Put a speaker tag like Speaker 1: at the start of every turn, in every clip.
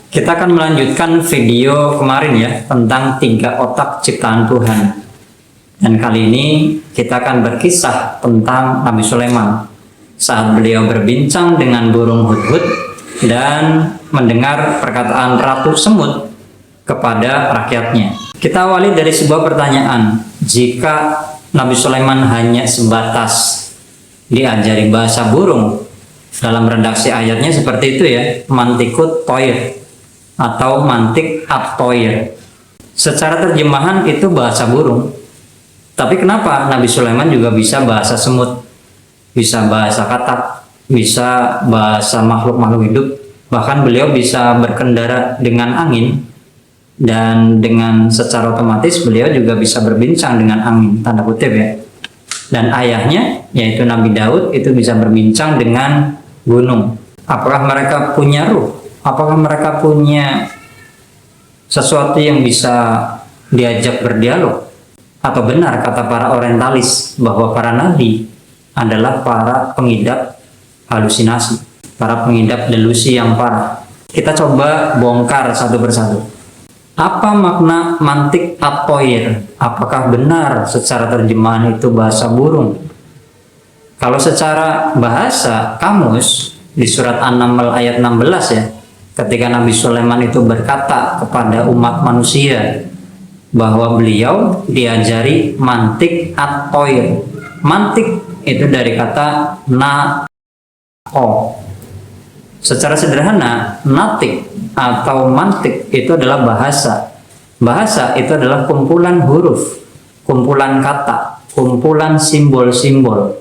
Speaker 1: Kita akan melanjutkan video kemarin ya tentang 3 otak ciptaan Tuhan. Dan kali ini kita akan berkisah tentang Nabi Sulaiman saat beliau berbincang dengan burung hudhud dan mendengar perkataan Ratu Semut kepada rakyatnya. Kita awali dari sebuah pertanyaan. Jika Nabi Sulaiman hanya sebatas diajari bahasa burung, dalam redaksi ayatnya seperti itu ya, mantikut toir atau mantik at-toir. Secara terjemahan itu bahasa burung. Tapi kenapa Nabi Sulaiman juga bisa bahasa semut, bisa bahasa katak, bisa bahasa makhluk-makhluk hidup, bahkan beliau bisa berkendara dengan angin, dan dengan secara otomatis beliau juga bisa berbincang dengan angin, tanda kutip ya. Dan ayahnya, yaitu Nabi Daud, itu bisa berbincang dengan gunung. Apakah mereka punya ruh? Apakah mereka punya sesuatu yang bisa diajak berdialog? Atau benar kata para orientalis bahwa para nabi adalah para pengidap halusinasi, para pengidap delusi yang parah? Kita coba bongkar satu persatu. Apa makna mantik at-toir? Apakah benar secara terjemahan itu bahasa burung? Kalau secara bahasa kamus di surat An-Naml ayat 16 ya, ketika Nabi Sulaiman itu berkata kepada umat manusia bahwa beliau diajari mantik at-toir. Mantik itu dari kata na-o. Secara sederhana, natik atau mantik itu adalah bahasa. Bahasa itu adalah kumpulan huruf, kumpulan kata, kumpulan simbol-simbol.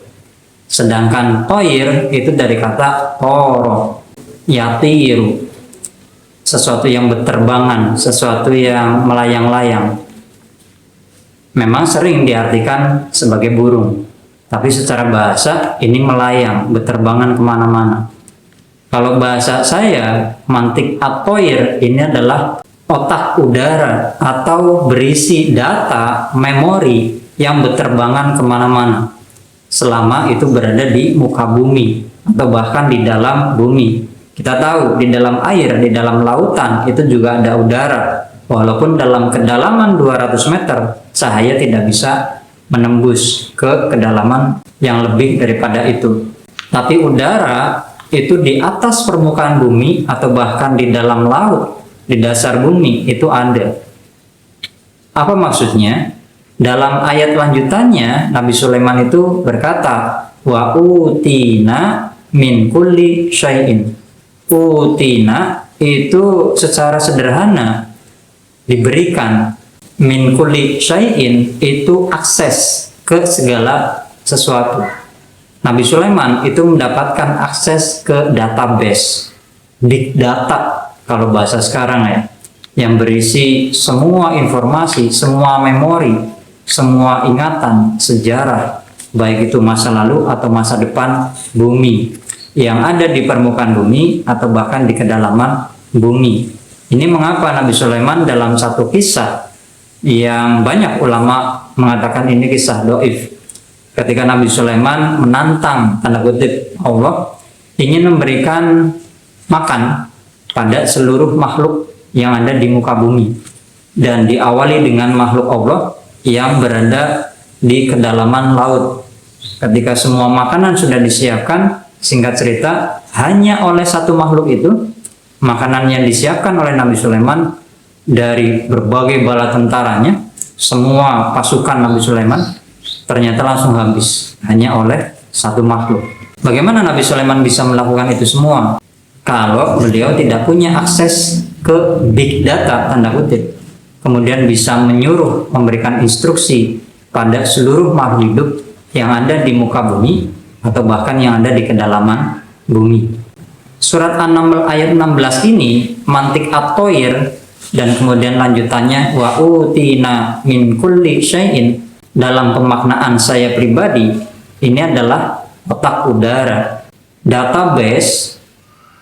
Speaker 1: Sedangkan toir itu dari kata toro, yatiru, sesuatu yang berterbangan, sesuatu yang melayang-layang. Memang sering diartikan sebagai burung, tapi secara bahasa ini melayang, berterbangan kemana-mana. Kalau bahasa saya, mantik at-toir ini adalah otak udara atau berisi data, memori yang berterbangan kemana-mana selama itu berada di muka bumi atau bahkan di dalam bumi. Kita tahu di dalam air, di dalam lautan itu juga ada udara. Walaupun dalam kedalaman 200 meter, cahaya tidak bisa menembus ke kedalaman yang lebih daripada itu. Tapi udara itu di atas permukaan bumi atau bahkan di dalam laut, di dasar bumi itu ada. Apa maksudnya? Dalam ayat lanjutannya Nabi Sulaiman itu berkata, wa utina min kulli syai'in. Utina itu secara sederhana diberikan, min kulli syai'in itu akses ke segala sesuatu. Nabi Sulaiman itu mendapatkan akses ke database, big data kalau bahasa sekarang ya, yang berisi semua informasi, semua memori, semua ingatan, sejarah, baik itu masa lalu atau masa depan bumi, yang ada di permukaan bumi atau bahkan di kedalaman bumi. Ini mengapa Nabi Sulaiman dalam satu kisah yang banyak ulama mengatakan ini kisah doif, ketika Nabi Sulaiman menantang tanda kutip Allah ingin memberikan makan pada seluruh makhluk yang ada di muka bumi, dan diawali dengan makhluk Allah yang berada di kedalaman laut. Ketika semua makanan sudah disiapkan, singkat cerita hanya oleh satu makhluk itu, makanan yang disiapkan oleh Nabi Sulaiman dari berbagai bala tentaranya, semua pasukan Nabi Sulaiman ternyata langsung habis hanya oleh satu makhluk. Bagaimana Nabi Sulaiman bisa melakukan itu semua kalau beliau tidak punya akses ke big data tanda kutip, kemudian bisa menyuruh, memberikan instruksi pada seluruh makhluk hidup yang ada di muka bumi atau bahkan yang ada di kedalaman bumi. Surat An-Naml ayat 16 ini mantik at-toir dan kemudian lanjutannya wa utina min kulli syai'in. Dalam pemaknaan saya pribadi, ini adalah otak udara, database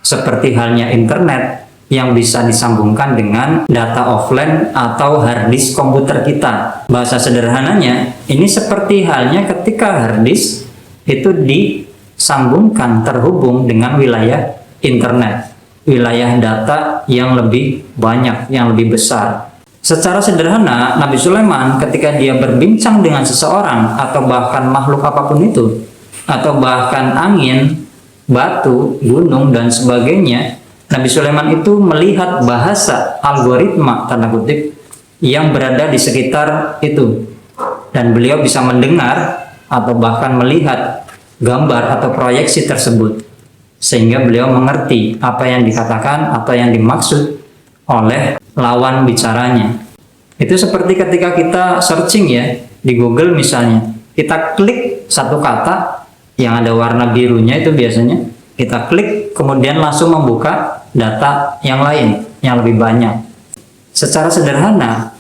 Speaker 1: seperti halnya internet yang bisa disambungkan dengan data offline atau hard disk komputer kita. Bahasa sederhananya, ini seperti halnya ketika hard disk itu disambungkan, terhubung dengan wilayah internet. wilayah data yang lebih banyak, yang lebih besar. Secara sederhana, Nabi Sulaiman ketika dia berbincang dengan seseorang atau bahkan makhluk apapun itu, atau bahkan angin, batu, gunung, dan sebagainya, Nabi Sulaiman itu melihat bahasa algoritma tanda kutip yang berada di sekitar itu, dan beliau bisa mendengar atau bahkan melihat gambar atau proyeksi tersebut, sehingga beliau mengerti apa yang dikatakan atau yang dimaksud oleh lawan bicaranya. Itu seperti ketika kita searching ya di Google misalnya, kita klik satu kata yang ada warna birunya itu biasanya, kita klik kemudian langsung membuka data yang lain yang lebih banyak. Secara sederhana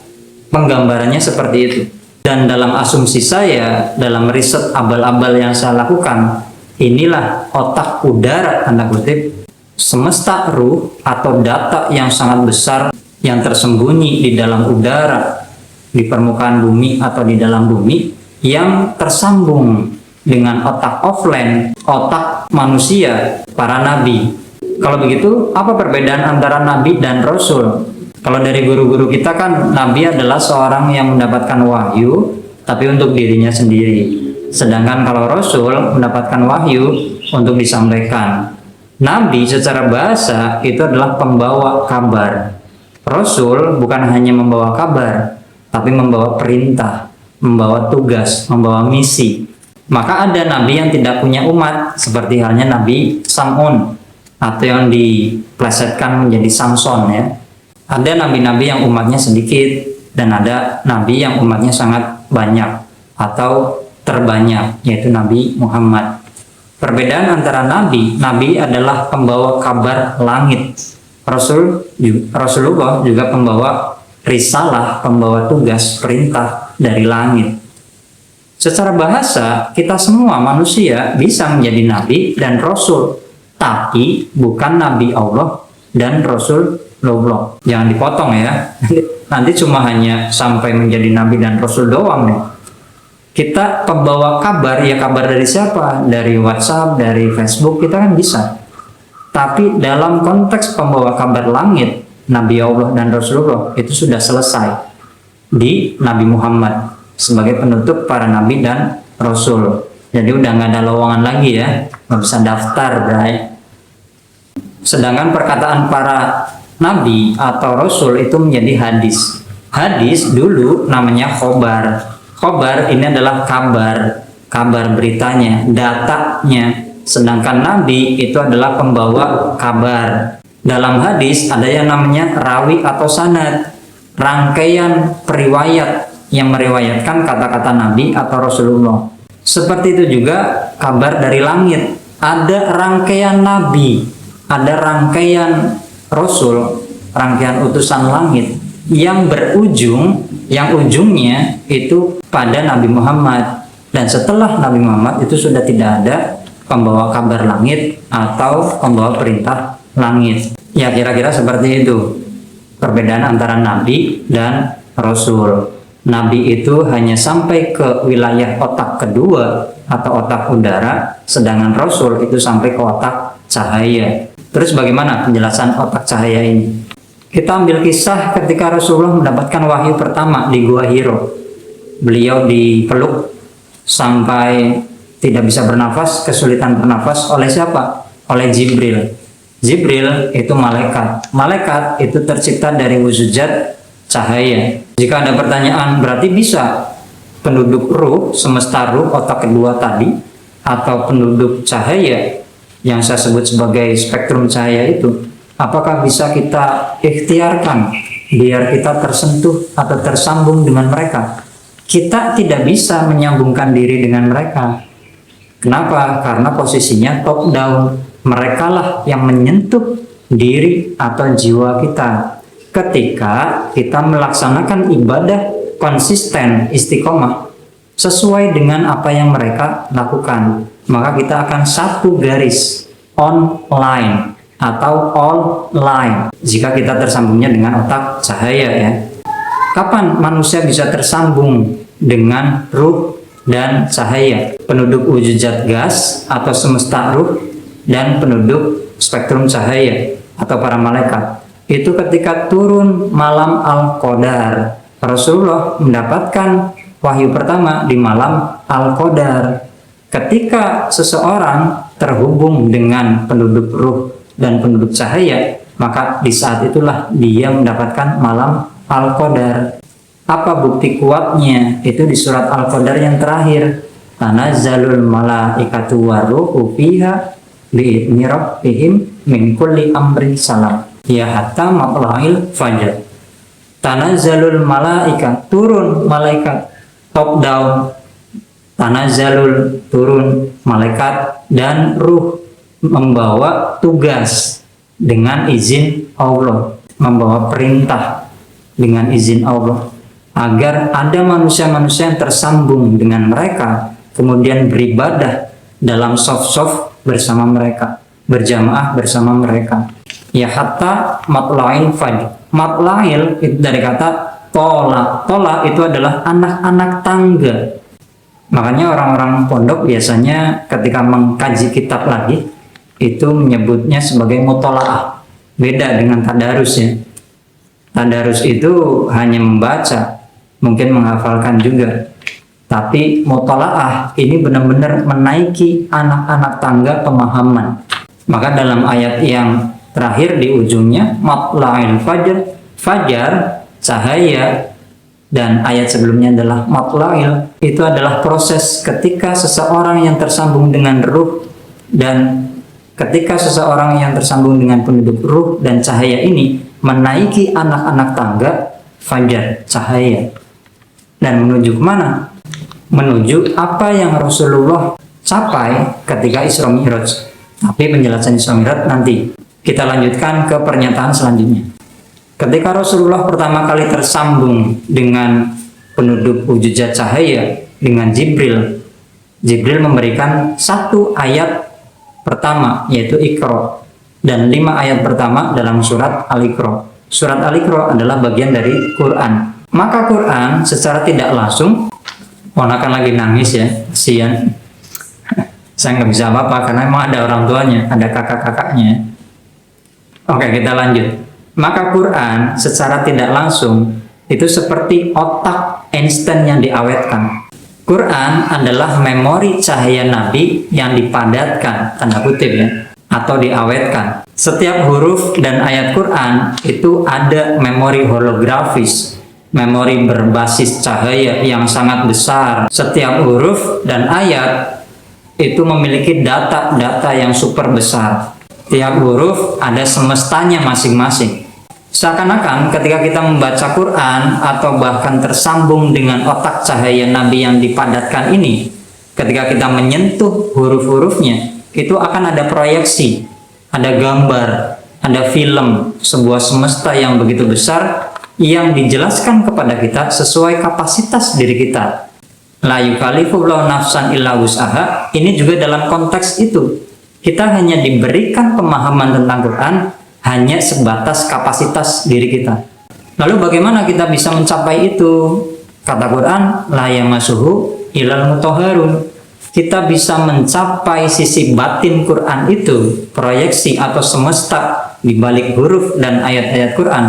Speaker 1: penggambarannya seperti itu. Dan dalam asumsi saya, dalam riset abal-abal yang saya lakukan, inilah otak udara tanda kutip, semesta ruh atau data yang sangat besar yang tersembunyi di dalam udara, di permukaan bumi atau di dalam bumi, yang tersambung dengan otak offline, otak manusia, para nabi. Kalau begitu, apa perbedaan antara nabi dan rasul? Kalau dari guru-guru kita kan, nabi adalah seorang yang mendapatkan wahyu, tapi untuk dirinya sendiri. Sedangkan kalau rasul mendapatkan wahyu untuk disampaikan. Nabi secara bahasa itu adalah pembawa kabar. Rasul bukan hanya membawa kabar, tapi membawa perintah, membawa tugas, membawa misi. Maka ada nabi yang tidak punya umat, seperti halnya Nabi Sam'un, atau yang diplesetkan menjadi Samson ya. Ada nabi-nabi yang umatnya sedikit, dan ada nabi yang umatnya sangat banyak atau terbanyak, yaitu Nabi Muhammad. Perbedaan antara nabi adalah pembawa kabar langit. Rasulullah juga pembawa risalah, pembawa tugas, perintah dari langit. Secara bahasa, kita semua manusia bisa menjadi nabi dan rasul, tapi bukan nabi Allah dan rasul Allah. Jangan dipotong ya. Nanti cuma hanya sampai menjadi nabi dan rasul doang nih. Kita pembawa kabar, ya kabar dari siapa? Dari WhatsApp, dari Facebook, kita kan bisa. Tapi dalam konteks pembawa kabar langit, Nabi Allah dan Rasulullah itu sudah selesai di Nabi Muhammad sebagai penutup para nabi dan rasul. Jadi udah nggak ada lowongan lagi ya, nggak bisa daftar, bray. Sedangkan perkataan para nabi atau rasul itu menjadi hadis. Hadis dulu namanya khobar. Khobar ini adalah kabar beritanya, datanya. Sedangkan nabi itu adalah pembawa kabar. Dalam hadis ada yang namanya rawi atau sanad, rangkaian periwayat yang meriwayatkan kata-kata nabi atau Rasulullah. Seperti itu juga kabar dari langit. Ada rangkaian nabi, ada rangkaian rasul, rangkaian utusan langit yang berujung, yang ujungnya itu pada Nabi Muhammad. Dan setelah Nabi Muhammad itu sudah tidak ada pembawa kabar langit atau pembawa perintah langit. Ya kira-kira seperti itu perbedaan antara nabi dan rasul. Nabi itu hanya sampai ke wilayah otak kedua atau otak udara, sedangkan rasul itu sampai ke otak cahaya. Terus bagaimana penjelasan otak cahaya ini? Kita ambil kisah ketika Rasulullah mendapatkan wahyu pertama di Gua Hiro. Beliau dipeluk sampai tidak bisa bernafas, kesulitan bernafas oleh siapa? Oleh Jibril. Jibril itu malaikat. Malaikat itu tercipta dari wujud cahaya. Jika ada pertanyaan, berarti bisa penduduk ruh, semesta ruh, otak kedua tadi, atau penduduk cahaya yang saya sebut sebagai spektrum cahaya itu, apakah bisa kita ikhtiarkan biar kita tersentuh atau tersambung dengan mereka? Kita tidak bisa menyambungkan diri dengan mereka. Kenapa? Karena posisinya top down. Mereka lah yang menyentuh diri atau jiwa kita. Ketika kita melaksanakan ibadah konsisten, istiqomah, sesuai dengan apa yang mereka lakukan, maka kita akan satu garis online atau all line jika kita tersambungnya dengan otak cahaya ya. Kapan manusia bisa tersambung dengan ruh dan cahaya? Penduduk wujud zat gas atau semesta ruh dan penduduk spektrum cahaya. atau para malaikat itu ketika turun malam Al-Qadar. Rasulullah mendapatkan wahyu pertama di malam Al-Qadar. Ketika seseorang terhubung dengan penduduk ruh dan penduduk cahaya, maka di saat itulah dia mendapatkan malam Al-Qadar. Apa bukti kuatnya? Itu di surat Al-Qadar yang terakhir. Tanazzalul malaikatu waruhu fiha bi'izni rabbihim min kulli amrin salam. Ya hatta matla'il fajr. Tanazzalul malaikat, turun malaikat, top down. Tanazzalul, turun malaikat dan ruh membawa tugas dengan izin Allah, membawa perintah dengan izin Allah, agar ada manusia-manusia yang tersambung dengan mereka, kemudian beribadah dalam soft-soft bersama mereka, berjamaah bersama mereka. Ya hatta matla'il fajr. Matla'il itu dari kata tola. Tola itu adalah anak-anak tangga. Makanya orang-orang pondok biasanya ketika mengkaji kitab lagi itu menyebutnya sebagai mutola'ah. Beda dengan tadarus ya. Tadarus itu hanya membaca, mungkin menghafalkan juga. Tapi mutola'ah ini benar-benar menaiki anak-anak tangga pemahaman. Maka dalam ayat yang terakhir di ujungnya matla'il fajr, fajar, cahaya, dan ayat sebelumnya adalah matla'il, itu adalah proses ketika seseorang yang tersambung dengan ruh, dan ketika seseorang yang tersambung dengan penduduk ruh dan cahaya ini menaiki anak-anak tangga fajar, cahaya, dan menuju kemana? Menuju apa yang Rasulullah capai ketika Isra Mi'raj. Tapi penjelasan Isra Mi'raj nanti. Kita lanjutkan ke pernyataan selanjutnya. Ketika Rasulullah pertama kali tersambung dengan penduduk wujud cahaya, dengan Jibril, Jibril memberikan 1 ayat pertama, yaitu Iqra, dan 5 ayat pertama dalam surat Al-Iqra. Surat Al-Iqra adalah bagian dari Quran. Maka Quran secara tidak langsung, ponakan lagi nangis ya, kasihan. Saya nggak bisa apa-apa karena emang ada orang tuanya, ada kakak-kakaknya. Oke, kita lanjut. Maka Quran secara tidak langsung itu seperti otak Einstein yang diawetkan. Quran adalah memori cahaya Nabi yang dipadatkan, tanda kutip ya, atau diawetkan. Setiap huruf dan ayat Quran itu ada memori holografis, memori berbasis cahaya yang sangat besar. Setiap huruf dan ayat itu memiliki data-data yang super besar. Tiap huruf ada semestanya masing-masing. Seakan-akan ketika kita membaca Quran atau bahkan tersambung dengan otak cahaya Nabi yang dipadatkan ini, ketika kita menyentuh huruf-hurufnya, itu akan ada proyeksi, ada gambar, ada film, sebuah semesta yang begitu besar yang dijelaskan kepada kita sesuai kapasitas diri kita. La yukallifullahu nafsan illa wus'aha. Ini juga dalam konteks itu. Kita hanya diberikan pemahaman tentang Quran hanya sebatas kapasitas diri kita. Lalu bagaimana kita bisa mencapai itu? Kata Quran, la yamassuhu illal mutahharun. Kita bisa mencapai sisi batin Quran itu, proyeksi atau semesta di balik huruf dan ayat-ayat Quran,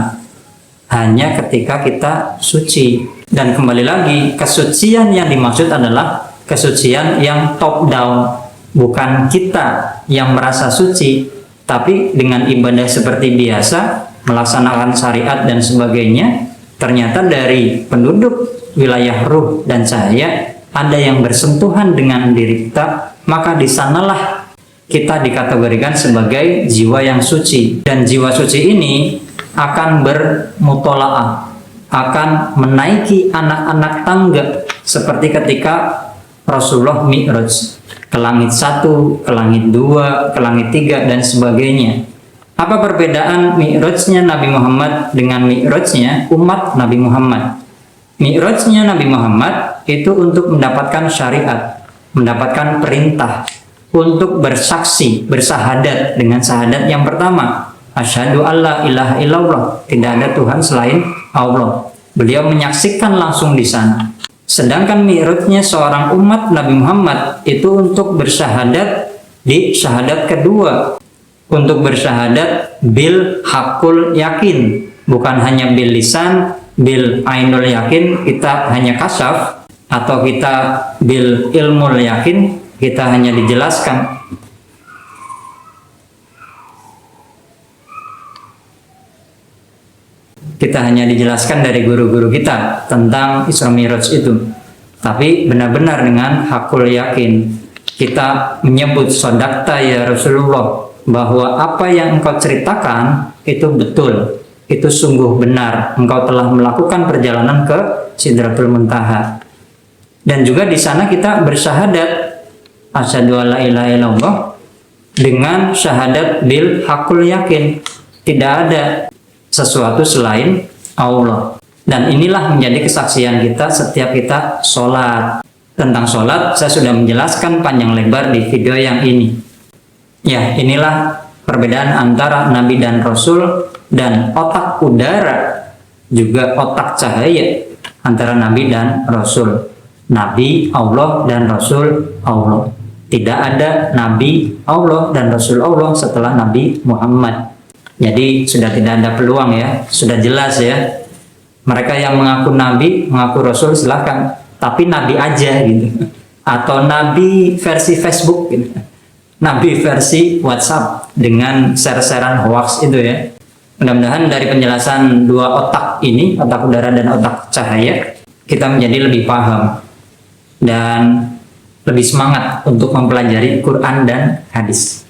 Speaker 1: hanya ketika kita suci. Dan kembali lagi, kesucian yang dimaksud adalah kesucian yang top down, bukan kita yang merasa suci, tapi dengan ibadah seperti biasa, melaksanakan syariat dan sebagainya, ternyata dari penduduk wilayah ruh dan cahaya ada yang bersentuhan dengan diri kita, maka di sanalah kita dikategorikan sebagai jiwa yang suci. Dan jiwa suci ini akan bermutola'ah, akan menaiki anak-anak tangga, seperti ketika Rasulullah Mi'raj ke langit 1, ke langit 2, ke langit 3, dan sebagainya. Apa perbedaan Mi'rajnya Nabi Muhammad dengan Mi'rajnya umat Nabi Muhammad? Mi'rajnya Nabi Muhammad itu untuk mendapatkan syariat, mendapatkan perintah, untuk bersaksi, bersahadat dengan syahadat yang pertama, asyhadu alla ilaha illallah, tidak ada Tuhan selain Allah. Beliau menyaksikan langsung di sana. Sedangkan mi'rajnya seorang umat Nabi Muhammad itu untuk bersyahadat di syahadat kedua, untuk bersyahadat bil hakul yakin, bukan hanya bil lisan, bil ainul yakin kita hanya kasyaf, atau kita bil ilmul yakin kita hanya dijelaskan. Kita hanya dijelaskan dari guru-guru kita tentang Isra Mi'raj itu. Tapi benar-benar dengan hakul yakin kita menyebut sodakta ya Rasulullah, bahwa apa yang engkau ceritakan itu betul, itu sungguh benar. Engkau telah melakukan perjalanan ke Sidratul Muntaha. Dan juga di sana kita bersyahadat asyhadu alla ilaha illallah dengan syahadat bil hakul yakin. Tidak ada sesuatu selain Allah. Dan inilah menjadi kesaksian kita setiap kita sholat. Tentang sholat saya sudah menjelaskan panjang lebar di video yang ini. Ya, inilah perbedaan antara Nabi dan Rasul, dan otak udara juga otak cahaya antara Nabi dan Rasul. Nabi Allah dan Rasul Allah. Tidak ada Nabi Allah dan Rasul Allah setelah Nabi Muhammad. Jadi sudah tidak ada peluang ya, sudah jelas ya. Mereka yang mengaku Nabi, mengaku Rasul silahkan, tapi Nabi aja gitu. Atau Nabi versi Facebook gitu. Nabi versi WhatsApp dengan share-sharean hoax itu ya. Mudah-mudahan dari penjelasan dua otak ini, otak udara dan otak cahaya, kita menjadi lebih paham dan lebih semangat untuk mempelajari Quran dan hadis.